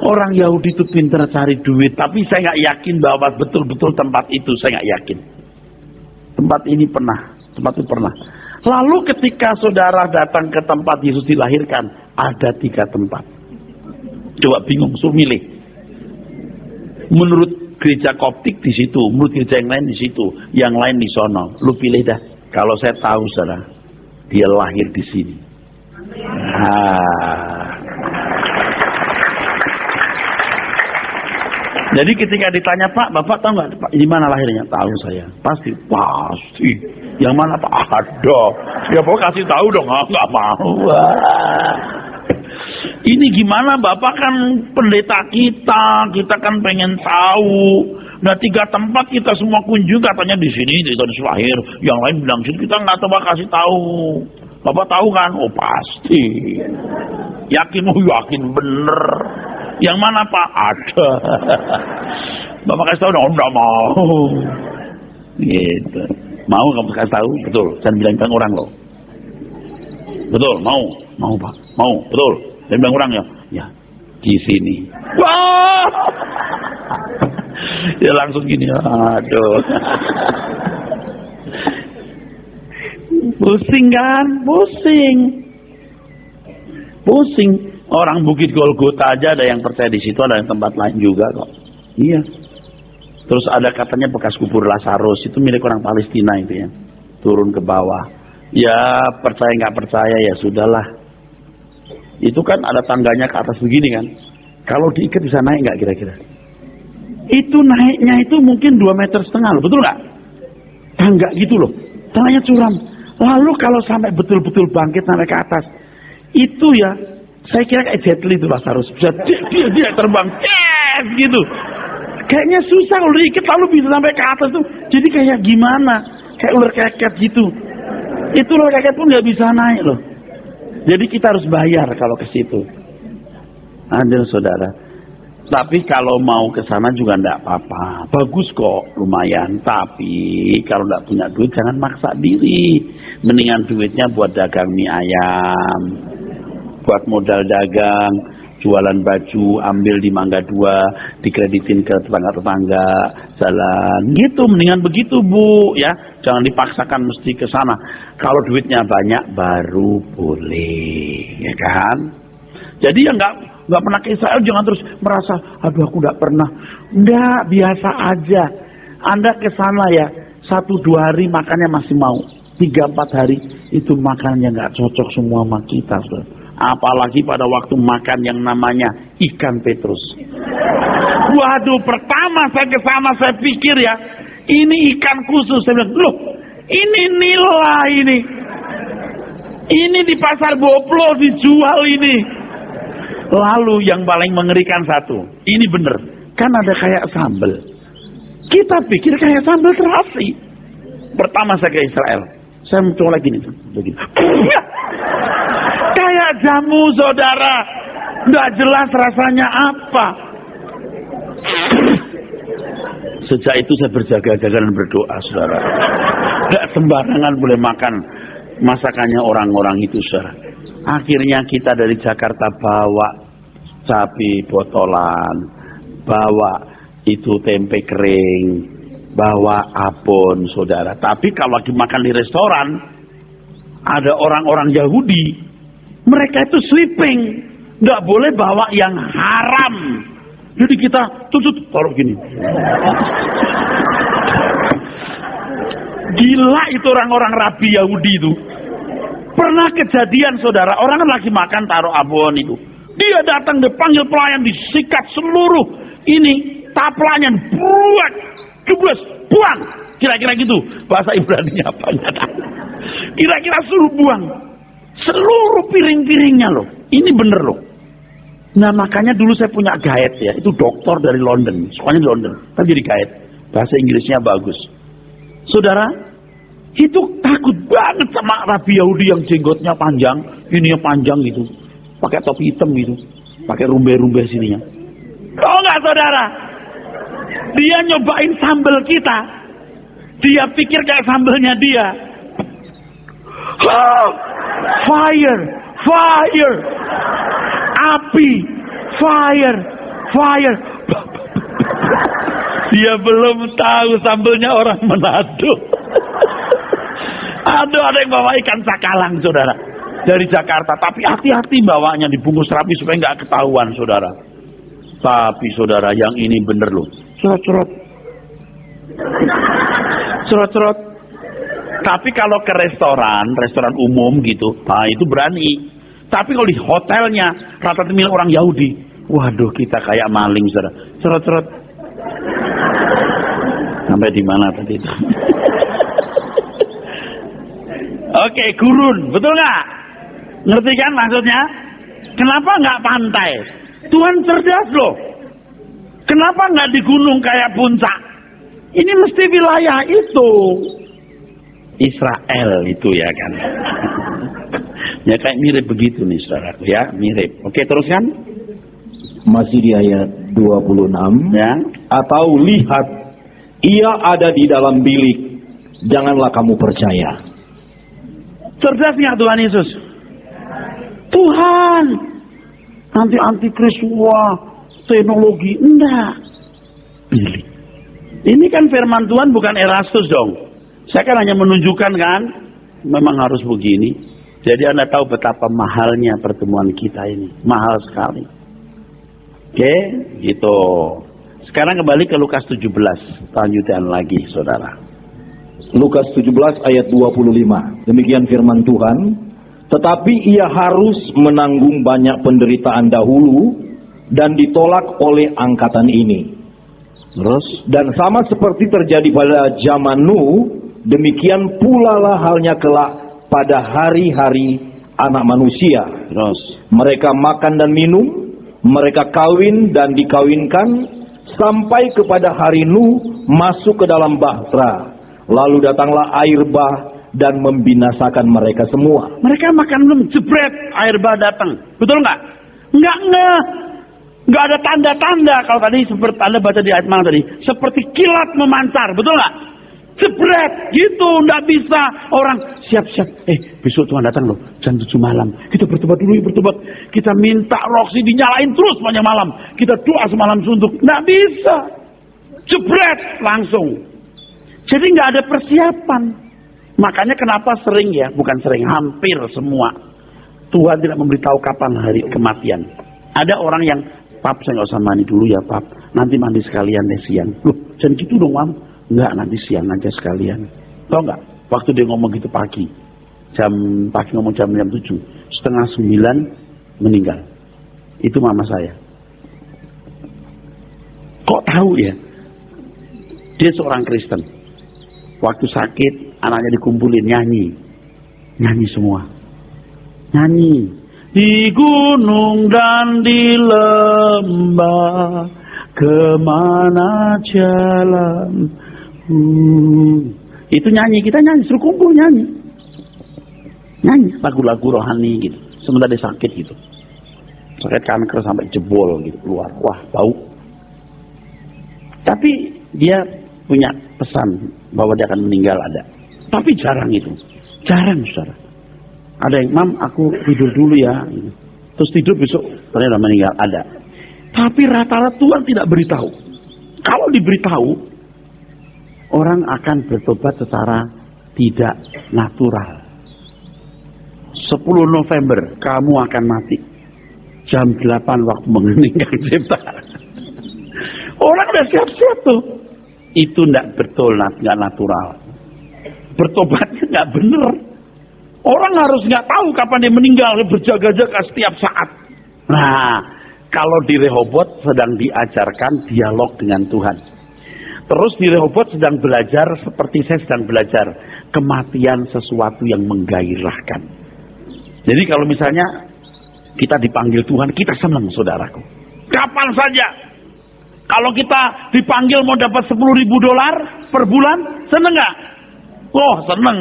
Speaker 2: Orang Yahudi itu pintar cari duit, tapi saya nggak yakin bahwa betul-betul tempat itu, saya nggak yakin. Tempat ini pernah, tempat itu pernah. Lalu ketika saudara datang ke tempat Yesus dilahirkan, ada 3 tempat. Coba bingung, suruh milih. Menurut gereja Koptik di situ, menurut gereja yang lain di situ, yang lain di sono. Lu pilih dah. Kalau saya tahu, saudara, dia lahir di sini. Jadi ketika ditanya, Pak, Bapak tahu nggak Pak, di mana lahirnya? Tahu saya. Pasti. Yang mana Pak? Ada. Ya Bapak kasih tahu dong. Nggak mau. Ini gimana, Bapak kan pendeta kita kan pengen tahu. Nah 3 tempat kita semua kunjung, katanya di sini di tahun lahir. Yang lain bilang sini, kita nggak coba kasih tahu. Bapak tahu kan? Oh pasti. Yakin? Oh yakin bener. Yang mana Pak? Ada. Bapak kasih tahu dong? Enggak mau. Gitu. Mau kamu kasih tahu? Betul. Jangan bilangkan orang loh. Betul. Mau Pak. Mau. Betul. Jangan bilang orang ya. Ya. Di sini. Wah. Ya langsung gini. Aduh. Pusing kan? Pusing. Orang Bukit Golgota aja ada yang percaya di situ, ada yang tempat lain juga kok. Iya. Terus ada katanya bekas kubur Lazarus, itu milik orang Palestina itu ya. Turun ke bawah. Ya percaya nggak percaya ya sudahlah. Itu kan ada tangganya ke atas begini kan. Kalau diikat bisa naik nggak kira-kira? Itu naiknya itu mungkin 2,5 meter loh, betul nggak? Tangga gitu loh. Tangannya curam. Lalu kalau sampai betul-betul bangkit sampai ke atas, itu ya, saya kira kayak jet li itu Lazarus. Dia terbang, gitu. Kayaknya susah kalau diikat lalu bisa sampai ke atas tuh. Jadi kayak gimana? Kayak ular keket gitu. Itu ular keket pun nggak bisa naik loh. Jadi kita harus bayar kalau ke situ. Adil saudara. Tapi kalau mau ke sana juga enggak apa-apa. Bagus kok, lumayan. Tapi kalau enggak punya duit jangan maksa diri. Mendingan duitnya buat dagang mie ayam, buat modal dagang, jualan baju, ambil di Mangga 2, dikreditin ke tetangga-tetangga, jalan. Gitu, mendingan begitu Bu, ya. Jangan dipaksakan mesti ke sana. Kalau duitnya banyak baru boleh, ya kan? Jadi ya nggak pernah ke Israel jangan terus merasa, aduh aku nggak pernah. Nggak, biasa aja. Anda ke sana ya 1-2 hari makannya masih mau, 3-4 hari itu makannya nggak cocok semua sama kita. Apalagi pada waktu makan yang namanya ikan petrus. Waduh, pertama saya ke sana saya pikir ya, ini ikan khusus. Saya bilang, loh ini nila ini. Ini di pasar Boplo dijual ini. Lalu yang paling mengerikan satu, ini bener, kan ada kayak sambal. Kita pikir kayak sambal terasi. Pertama saya ke Israel, saya mencoba gini, begini. Kayak jamu saudara, nggak jelas rasanya apa. Sejak itu saya berjaga-jaga dan berdoa, saudara. Nggak sembarangan boleh makan masakannya orang-orang itu, saudara. Akhirnya kita dari Jakarta bawa cabai botolan, bawa itu tempe kering, bawa abon, saudara. Tapi kalau lagi makan di restoran, ada orang-orang Yahudi, mereka itu sleeping, nggak boleh bawa yang haram. Jadi kita tutut taruh gini. Gila itu orang-orang rabi Yahudi itu. Pernah kejadian saudara, orang kan lagi makan taruh abon itu. Dia datang, dia panggil pelayan, disikat seluruh ini taplanya, buat, jublas, buang. Kira-kira gitu, bahasa Ibrani apa? Kira-kira suruh buang seluruh piring-piringnya loh. Ini bener loh. Nah makanya dulu saya punya guide ya, itu dokter dari London, sekolahnya di London, kan jadi guide, bahasa Inggrisnya bagus. Saudara, itu takut banget sama Rabi Yahudi yang jenggotnya panjang, ininya panjang gitu, pakai topi hitam gitu, pakai rumbe-rumbe sininya. Tahu nggak saudara? Dia nyobain sambal kita, dia pikir kayak sambelnya dia. Oh, fire, fire. Api, fire, fire. Dia belum tahu sambelnya orang Manado. Aduh, ada yang bawa ikan sakalang, saudara, dari Jakarta. Tapi hati-hati bawanya, dibungkus rapi supaya nggak ketahuan, saudara. Tapi saudara, yang ini bener loh. Cerot-cerot, cerot-cerot. Tapi kalau ke restoran umum gitu, nah itu berani. Tapi kalau di hotelnya rata-rata milik orang Yahudi, waduh kita kayak maling, saudara. Cerot-cerot. Sampai di mana tadi itu? Oke, gurun, betul nggak? Ngerti kan maksudnya? Kenapa nggak pantai? Tuhan cerdas loh. Kenapa nggak di gunung kayak puncak? Ini mesti wilayah itu. Israel itu ya kan. Ya kayak mirip begitu nih saudara, ya mirip. Oke, teruskan.
Speaker 3: Masih di ayat 26
Speaker 2: Ya.
Speaker 3: Atau lihat, ia ada di dalam bilik, janganlah kamu percaya.
Speaker 2: Cerdas nggak Tuhan Yesus? Tuhan nanti antikris, wah teknologi, enggak. Bilik. Ini kan firman Tuhan, bukan Erastus dong. Saya kan hanya menunjukkan kan, memang harus begini. Jadi Anda tahu betapa mahalnya pertemuan kita ini. Mahal sekali. Oke, gitu. Sekarang kembali ke Lukas 17. Lanjutan lagi, saudara.
Speaker 3: Lukas 17 ayat 25. Demikian firman Tuhan. Tetapi ia harus menanggung banyak penderitaan dahulu dan ditolak oleh angkatan ini.
Speaker 2: Terus?
Speaker 3: Dan sama seperti terjadi pada zaman Nuh, demikian pula lah halnya kelak pada hari-hari anak manusia.
Speaker 2: Terus?
Speaker 3: Mereka makan dan minum, mereka kawin dan dikawinkan, sampai kepada hari Nuh masuk ke dalam bahtera. Lalu datanglah air bah dan membinasakan mereka semua.
Speaker 2: Mereka makan belum, jebret, air bah datang. Betul nggak? Nggak ada tanda-tanda. Kalau tadi seperti Anda baca di ayat mana tadi, seperti kilat memancar, betul nggak? Jebret, gitu, nggak bisa. Orang siap-siap, besok Tuhan datang loh, jam 7 malam. Kita bertobat dulu, bertobat. Kita minta roksi dinyalain terus sepanjang malam. Kita doa semalam suntuk, nggak bisa. Jebret, langsung. Jadi nggak ada persiapan. Makanya kenapa sering ya, bukan sering, hampir semua Tuhan tidak memberitahu kapan hari kematian. Ada orang yang, Pap, saya nggak usah mandi dulu ya Pap, nanti mandi sekalian deh siang. Loh, jangan gitu dong Mam. Enggak, nanti siang aja sekalian. Tahu nggak? Waktu dia ngomong gitu pagi ngomong jam 7, 8:30 meninggal. Itu mama saya. Kok tahu ya? Dia seorang Kristen. Waktu sakit, anaknya dikumpulin nyanyi semua. Nyanyi di gunung dan di lembah, kemana jalan. Itu nyanyi, kita nyanyi, suruh kumpul nyanyi lagu-lagu rohani gitu. Sementara dia sakit gitu, sakit kanker sampai jebol gitu keluar, wah bau. Tapi dia punya pesan bahwa dia akan meninggal, ada. Tapi jarang itu, jarang saudara. Ada yang, Mam, aku tidur dulu ya, terus tidur besok ternyata meninggal, ada. Tapi rata-rata Tuhan tidak beritahu. Kalau diberitahu, orang akan bertobat secara tidak natural. 10 November kamu akan mati. Jam 8 waktu mengeningkan cipta. Orang udah siap-siap tuh. Itu tidak betul, nggak natural. Bertobatnya nggak bener. Orang harus nggak tahu kapan dia meninggal, berjaga-jaga setiap saat. Nah, kalau di Rehobot sedang diajarkan dialog dengan Tuhan. Terus di Rehobot sedang belajar seperti saya sedang belajar kematian sesuatu yang menggairahkan. Jadi kalau misalnya Kita dipanggil Tuhan, kita senang saudaraku. Kapan saja. Kalau kita dipanggil mau dapat $10.000 per bulan, seneng nggak? Oh seneng,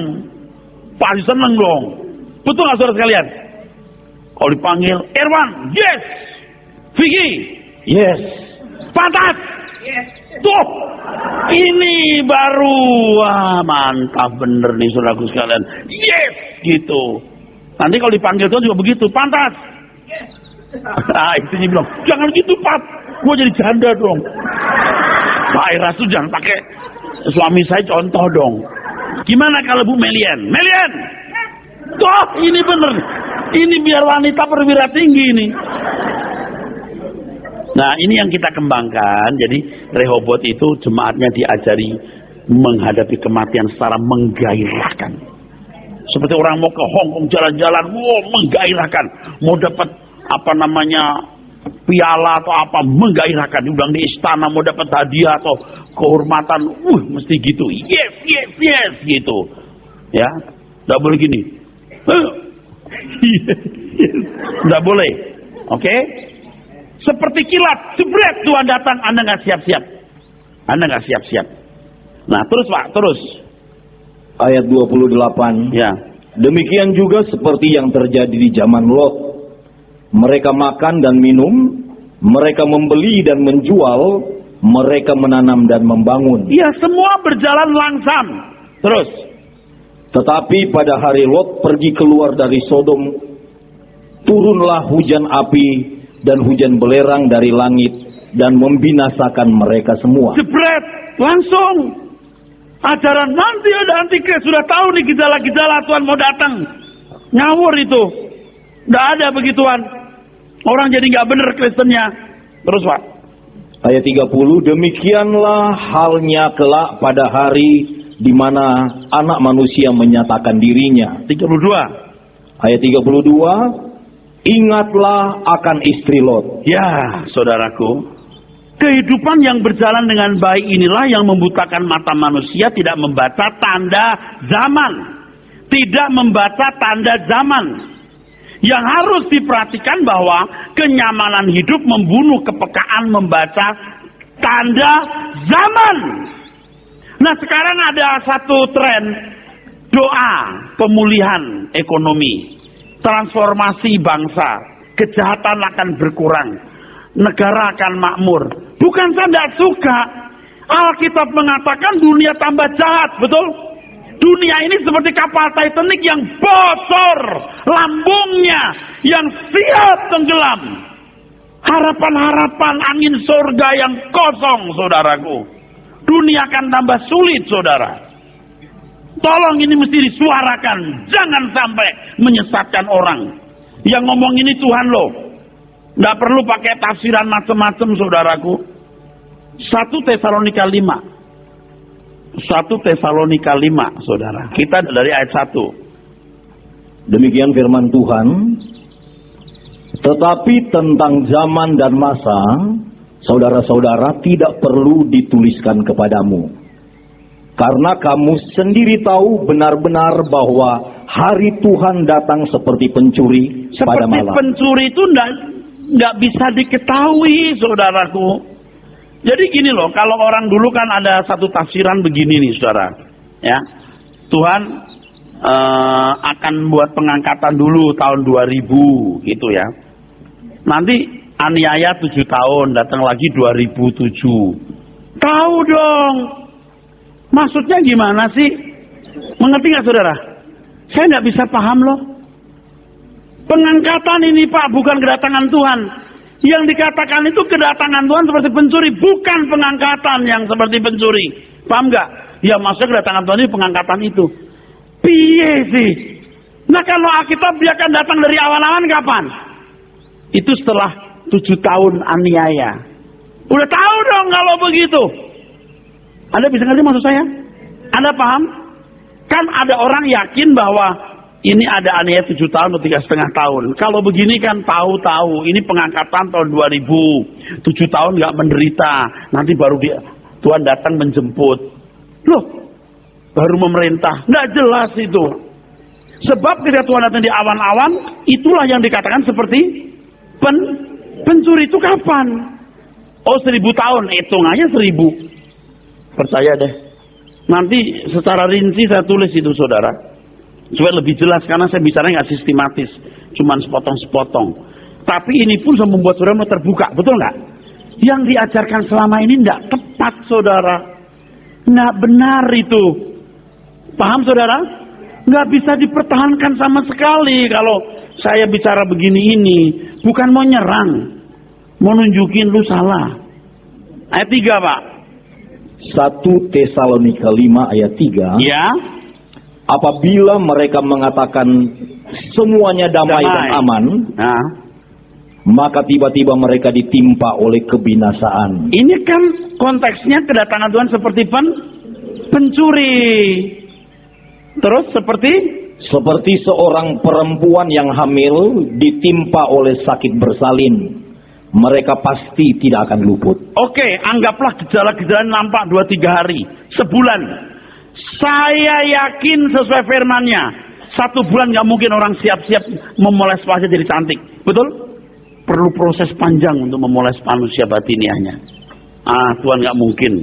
Speaker 2: pasti seneng dong. Betul nggak saudara sekalian? Kalau dipanggil Irwan, yes. Vicky, yes. Pantas, yes. Tuh, ini baru, wah mantap bener nih saudaraku sekalian. Yes, gitu. Nanti kalau dipanggil Tuhan juga begitu, pantas. Yes. Nah istrinya bilang, jangan gitu Pat, gue jadi janda dong. Pak Rasul jangan pakai suami saya contoh dong. Gimana kalau Bu Melian? Melian, toh ini bener, ini biar wanita perwira tinggi ini. Nah ini yang kita kembangkan. Jadi Rehobot itu jemaatnya diajari menghadapi kematian secara menggairahkan. Seperti orang mau ke Hongkong jalan-jalan, wow menggairahkan. Mau dapat apa namanya piala atau apa, menggairahkan. Diundang di istana mau dapat hadiah atau kehormatan, mesti gitu. Yes, yes, yes gitu. Ya, nggak boleh gini. Nggak boleh. Oke? Seperti kilat, jebret Tuhan datang, Anda nggak siap-siap. Anda nggak siap-siap. Nah, terus Pak, terus.
Speaker 3: Ayat 28.
Speaker 2: Ya.
Speaker 3: Demikian juga seperti yang terjadi di zaman Lot. Mereka makan dan minum, mereka membeli dan menjual, mereka menanam dan membangun.
Speaker 2: Ya, semua berjalan langsam. Terus.
Speaker 3: Tetapi pada hari Lot pergi keluar dari Sodom, turunlah hujan api dan hujan belerang dari langit dan membinasakan mereka semua.
Speaker 2: Jebret, langsung. Ajaran nanti ada antikris, sudah tahu nih gejala-gejala Tuhan mau datang. Ngawur itu. Nggak ada begituan. Orang jadi nggak bener Kristennya. Terus Pak.
Speaker 3: Ayat 30, demikianlah halnya kelak pada hari di mana anak manusia menyatakan dirinya.
Speaker 2: 32.
Speaker 3: Ayat 32, ingatlah akan istri Lot.
Speaker 2: Ya, saudaraku. Kehidupan yang berjalan dengan baik inilah yang membutakan mata manusia, tidak membaca tanda zaman. Tidak membaca tanda zaman. Yang harus diperhatikan bahwa kenyamanan hidup membunuh kepekaan membaca tanda zaman. Nah sekarang ada satu tren doa pemulihan ekonomi, transformasi bangsa, kejahatan akan berkurang, negara akan makmur. Bukan saya tidak suka. Alkitab mengatakan dunia tambah jahat, betul? Dunia ini seperti kapal Titanic yang bocor lambungnya, yang siap tenggelam. Harapan-harapan angin surga yang kosong, saudaraku. Dunia akan tambah sulit, saudara. Tolong ini mesti disuarakan, jangan sampai menyesatkan orang. Yang ngomong ini Tuhan loh. Nggak perlu pakai tafsiran macam-macam, saudaraku. 1 Tesalonika 5. 1 Tesalonika 5, saudara. Kita dari ayat 1.
Speaker 3: Demikian firman Tuhan. Tetapi tentang zaman dan masa, saudara-saudara, tidak perlu dituliskan kepadamu. Karena kamu sendiri tahu benar-benar bahwa hari Tuhan datang seperti pencuri pada malam.
Speaker 2: Seperti pencuri itu nggak bisa diketahui, saudaraku. Jadi gini loh, kalau orang dulu kan ada satu tafsiran begini nih, saudara. Ya, Tuhan akan buat pengangkatan dulu tahun 2000, gitu ya. Nanti aniaya 7 tahun, datang lagi 2007. Tahu dong. Maksudnya gimana sih? Mengerti nggak saudara? Saya nggak bisa paham loh. Pengangkatan ini Pak, bukan kedatangan Tuhan. Yang dikatakan itu kedatangan Tuhan seperti pencuri, bukan pengangkatan yang seperti pencuri. Paham nggak? Ya maksudnya kedatangan Tuhan ini pengangkatan itu. Piye sih? Nah kalau Alkitab dia akan datang dari awal-awal kapan? Itu setelah 7 tahun aniaya. Udah tahu dong kalau begitu. Anda bisa ngerti maksud saya? Anda paham? Kan ada orang yakin bahwa ini ada aniaya 7 tahun atau 3,5 tahun. Kalau begini kan tahu-tahu. Ini pengangkatan tahun 2000. 7 tahun nggak menderita. Nanti baru Tuhan datang menjemput. Loh, baru memerintah. Nggak jelas itu. Sebab ketika Tuhan datang di awan-awan, itulah yang dikatakan seperti pencuri. Itu kapan? Oh, 1000 tahun, hitungannya 1000. Percaya deh. Nanti secara rinci saya tulis itu, saudara, supaya lebih jelas, karena saya bicara nggak sistematis, cuman sepotong-sepotong. Tapi ini pun bisa membuat saudara mau terbuka, betul nggak? Yang diajarkan selama ini nggak tepat, saudara, nggak benar itu. Paham, saudara? Nggak bisa dipertahankan sama sekali. Kalau saya bicara begini ini, bukan mau nyerang, mau nunjukin lu salah. Ayat 3, Pak.
Speaker 3: 1 Tesalonika 5 ayat 3.
Speaker 2: Ya.
Speaker 3: Apabila mereka mengatakan semuanya damai dan aman,
Speaker 2: Nah,
Speaker 3: maka tiba-tiba mereka ditimpa oleh kebinasaan.
Speaker 2: ini kan konteksnya kedatangan Tuhan seperti pencuri. Terus
Speaker 3: Seperti seorang perempuan yang hamil ditimpa oleh sakit bersalin, mereka pasti tidak akan luput.
Speaker 2: Oke, anggaplah gejala-gejala nampak 2-3 hari, sebulan. Saya yakin sesuai firman-Nya, 1 bulan nggak mungkin orang siap-siap memoles wajah jadi cantik. Betul? Perlu proses panjang untuk memoles manusia batiniahnya. Tuhan nggak mungkin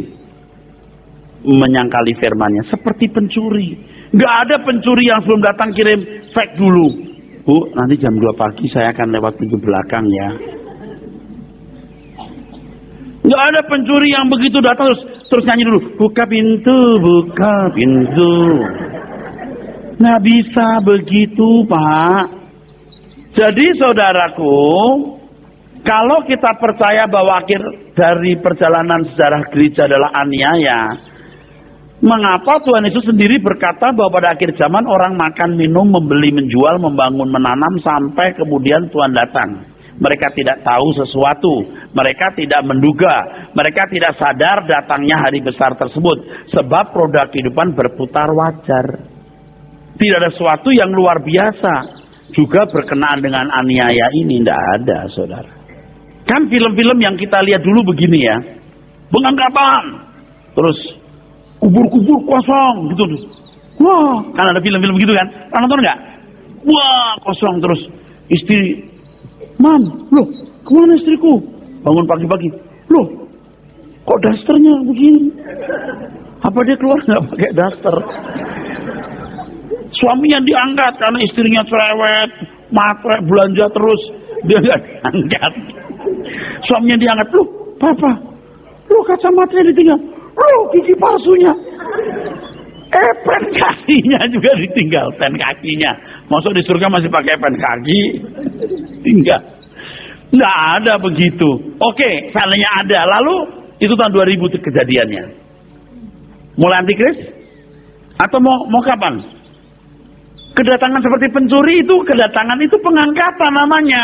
Speaker 2: menyangkali firman-Nya. Seperti pencuri. Nggak ada pencuri yang sebelum datang kirim fake dulu. Bu, nanti jam 2 pagi saya akan lewat pintu belakang ya. Nggak ada pencuri yang begitu datang terus nyanyi dulu, buka pintu, buka pintu. Nggak bisa begitu, Pak. Jadi saudaraku, kalau kita percaya bahwa akhir dari perjalanan sejarah gereja adalah aniaya, mengapa Tuhan Yesus sendiri berkata bahwa pada akhir zaman orang makan, minum, membeli, menjual, membangun, menanam sampai kemudian Tuhan datang. Mereka tidak tahu sesuatu, mereka tidak menduga, mereka tidak sadar datangnya hari besar tersebut. Sebab roda kehidupan berputar wajar. Tidak ada sesuatu yang luar biasa. Juga berkenaan dengan aniaya ini, tidak ada, saudara. Kan film-film yang kita lihat dulu begini ya, pengangkatan, terus kubur-kubur kosong gitu. Wah, kan ada film-film begitu kan? Pernah nonton nggak? Wah, kosong terus. Istri, Mam, loh, kemana istriku? Bangun pagi-pagi, loh, kok dasternya begini? Apa dia keluar nggak pakai daster? Suaminya diangkat karena istrinya cerewet, matre, belanja terus, dia nggak diangkat. Suaminya diangkat, loh, papa, loh kacamatanya ditinggal, loh gigi palsunya, pen kakinya juga ditinggal, pen kakinya. Masuk di surga masih pakai pen kaki, tinggal. Nggak ada begitu. Oke, seandainya ada, lalu itu tahun 2000 kejadiannya. Mulai antikris? Atau mau kapan? Kedatangan seperti pencuri itu, kedatangan itu pengangkatan namanya.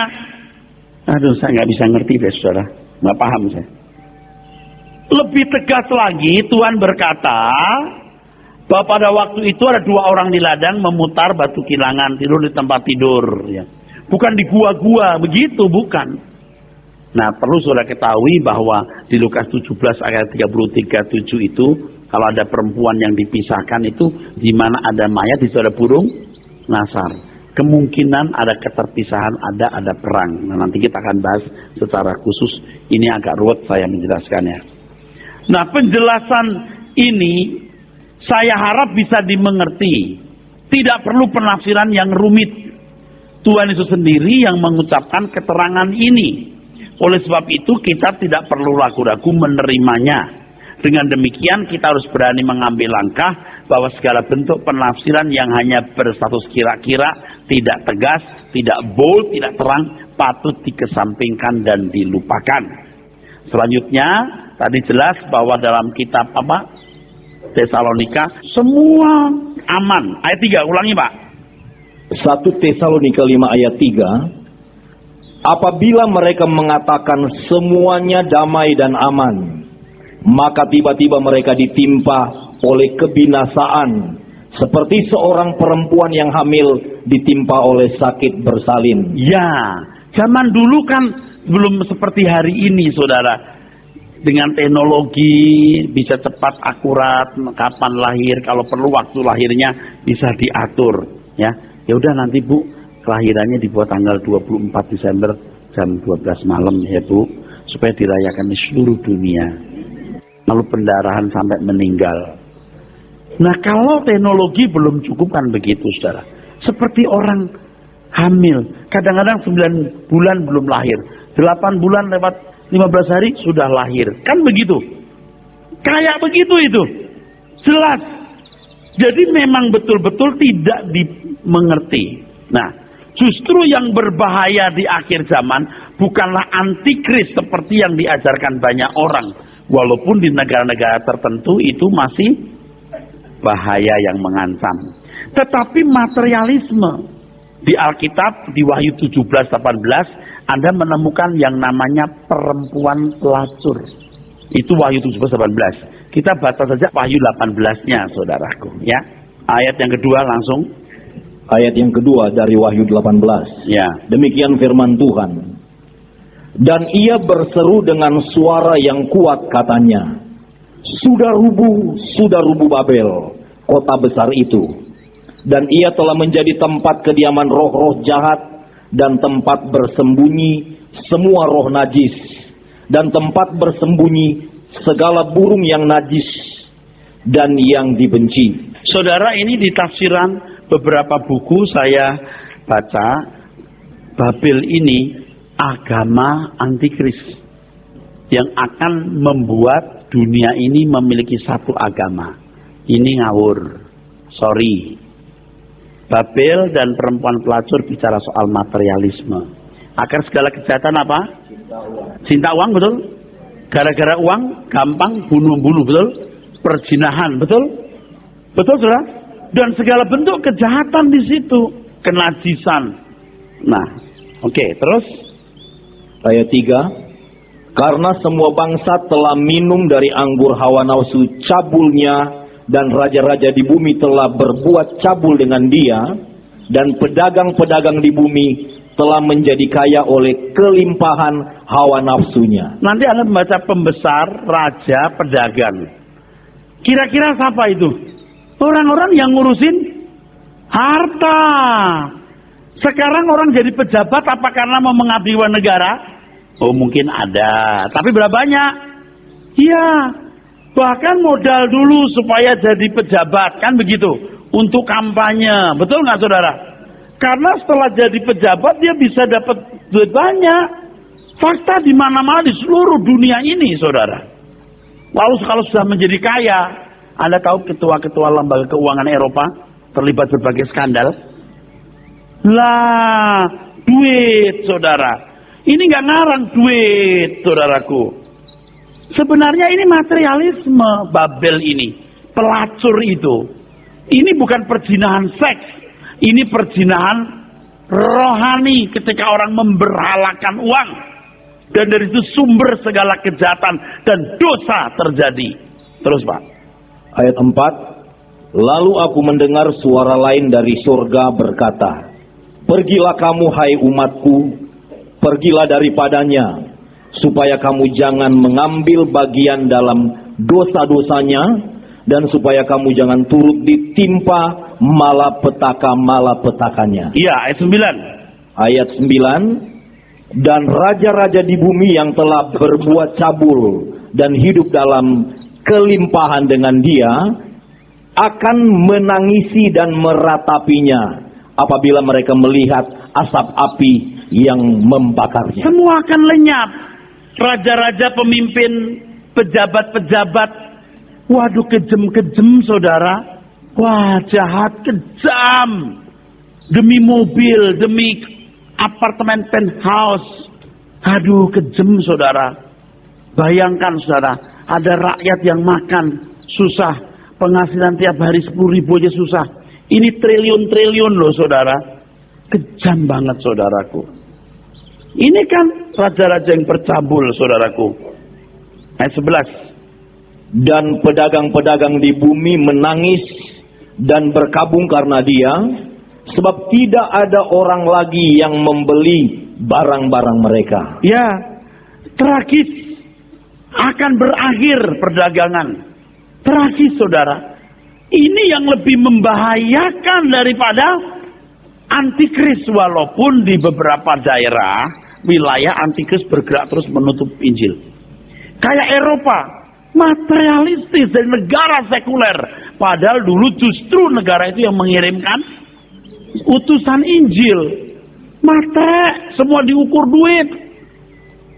Speaker 2: Aduh, saya nggak bisa ngerti deh, saudara. Nggak paham saya. Lebih tegas lagi, Tuhan berkata bahwa pada waktu itu ada 2 orang di ladang memutar batu kilangan, tidur di tempat tidur. Ya. Bukan di gua-gua, begitu, bukan. Nah, perlu saudara ketahui bahwa di Lukas 17 ayat 33-7 itu, kalau ada perempuan yang dipisahkan itu, di mana ada mayat, di situ ada burung nasar. Kemungkinan ada keterpisahan, ada perang. Nah, nanti kita akan bahas secara khusus. Ini agak ruwet saya menjelaskannya. Nah, penjelasan ini saya harap bisa dimengerti. Tidak perlu penafsiran yang rumit. Tuhan Yesus sendiri yang mengucapkan keterangan ini. Oleh sebab itu kita tidak perlu ragu-ragu menerimanya. Dengan demikian kita harus berani mengambil langkah bahwa segala bentuk penafsiran yang hanya berstatus kira-kira, tidak tegas, tidak bold, tidak terang, patut dikesampingkan dan dilupakan. Selanjutnya tadi jelas bahwa dalam kitab Tesalonika semua aman. Ayat 3, ulangi Pak.
Speaker 3: 1 Tesalonika 5 ayat 3. Apabila mereka mengatakan semuanya damai dan aman, maka tiba-tiba mereka ditimpa oleh kebinasaan, seperti seorang perempuan yang hamil ditimpa oleh sakit bersalin.
Speaker 2: Ya, zaman dulu kan belum seperti hari ini, saudara. Dengan teknologi bisa cepat, akurat, kapan lahir, kalau perlu waktu lahirnya bisa diatur. Ya, Ya udah nanti Bu, kelahirannya dibuat tanggal 24 Desember jam 12 malam ya Bu, supaya dirayakan di seluruh dunia. Lalu pendarahan sampai meninggal. Nah kalau teknologi belum cukup kan begitu saudara. Seperti orang hamil, kadang-kadang 9 bulan belum lahir, 8 bulan lewat 15 hari sudah lahir, kan begitu. Kayak begitu itu, jelas. Jadi memang betul-betul tidak dimengerti. Nah, justru yang berbahaya di akhir zaman bukanlah antikris seperti yang diajarkan banyak orang. Walaupun di negara-negara tertentu itu masih bahaya yang mengancam. Tetapi materialisme. Di Alkitab, di Wahyu 17-18, Anda menemukan yang namanya perempuan pelacur. Itu Wahyu 17-18. Kita baca saja Wahyu 18-nya, saudaraku. Ya, ayat yang kedua langsung.
Speaker 3: Ayat yang kedua dari Wahyu 18.
Speaker 2: Ya.
Speaker 3: Demikian firman Tuhan. Dan ia berseru dengan suara yang kuat katanya, sudah rubuh Babel, kota besar itu. Dan ia telah menjadi tempat kediaman roh-roh jahat dan tempat bersembunyi semua roh najis dan tempat bersembunyi segala burung yang najis dan yang dibenci.
Speaker 2: Saudara, ini di tafsiran beberapa buku saya baca, Babel ini agama antikris yang akan membuat dunia ini memiliki satu agama. Ini ngawur. Sorry. Babel dan perempuan pelacur bicara soal materialisme. Akar segala kejahatan apa? Cinta uang, betul? Gara-gara uang gampang bunuh-bunuh, betul? Perzinahan, betul? Betul, saudara? Dan segala bentuk kejahatan di situ, kenajisan. Nah, oke, terus
Speaker 3: ayat 3. Karena semua bangsa telah minum dari anggur hawa nafsu cabulnya, dan raja-raja di bumi telah berbuat cabul dengan dia, dan pedagang-pedagang di bumi telah menjadi kaya oleh kelimpahan hawa nafsunya.
Speaker 2: Nanti Anda membaca pembesar, raja, pedagang. Kira-kira siapa itu? Orang-orang yang ngurusin harta. Sekarang orang jadi pejabat apa karena mau mengabdi negara? Oh mungkin ada, tapi berapa banyak? Iya, bahkan modal dulu supaya jadi pejabat, kan begitu? Untuk kampanye, betul nggak saudara? Karena setelah jadi pejabat dia bisa dapat duit banyak. Fakta di mana-mana di seluruh dunia ini, saudara. Lalu kalau sudah menjadi kaya, Anda tahu ketua-ketua lembaga keuangan Eropa terlibat berbagai skandal. Lah, duit, saudara. Ini nggak ngarang duit, saudaraku. Sebenarnya ini materialisme Babel ini, pelacur itu. Ini bukan perzinahan seks, ini perzinahan rohani ketika orang memberhalakan uang. Dan dari itu sumber segala kejahatan dan dosa terjadi. Terus Pak.
Speaker 3: Ayat 4. Lalu aku mendengar suara lain dari surga berkata, pergilah kamu hai umatku, pergilah daripadanya, supaya kamu jangan mengambil bagian dalam dosa-dosanya, dan supaya kamu jangan turut ditimpa malapetaka-malapetakanya.
Speaker 2: Iya, ayat 9.
Speaker 3: Ayat 9. Dan raja-raja di bumi yang telah berbuat cabul dan hidup dalam kelimpahan dengan dia akan menangisi dan meratapinya apabila mereka melihat asap api yang membakarnya.
Speaker 2: Semua akan lenyap. Raja-raja, pemimpin, pejabat-pejabat. Waduh, kejem-kejem saudara. Wah, jahat, kejam. Demi mobil, demi apartemen penthouse. Aduh, kejem saudara. Bayangkan saudara, ada rakyat yang makan susah, penghasilan tiap hari 10.000 aja susah. Ini triliun-triliun loh saudara. Kejam banget saudaraku. Ini kan raja-raja yang bercabul saudaraku. Ayat 11.
Speaker 3: Dan pedagang-pedagang di bumi menangis dan berkabung karena dia, sebab tidak ada orang lagi yang membeli barang-barang mereka.
Speaker 2: Ya, tragis. Akan berakhir perdagangan. Tragis saudara. Ini yang lebih membahayakan daripada antikris, walaupun di beberapa daerah wilayah antikris bergerak terus menutup Injil. Kayak Eropa, materialistis dan negara sekuler, padahal dulu justru negara itu yang mengirimkan utusan Injil. Matre, semua diukur duit.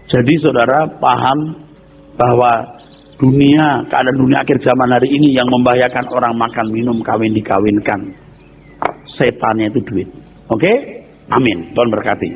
Speaker 2: Jadi saudara paham bahwa keadaan dunia akhir zaman hari ini yang membahayakan orang makan, minum, kawin, dikawinkan. Setannya itu duit. Oke? Amin. Tuhan berkati.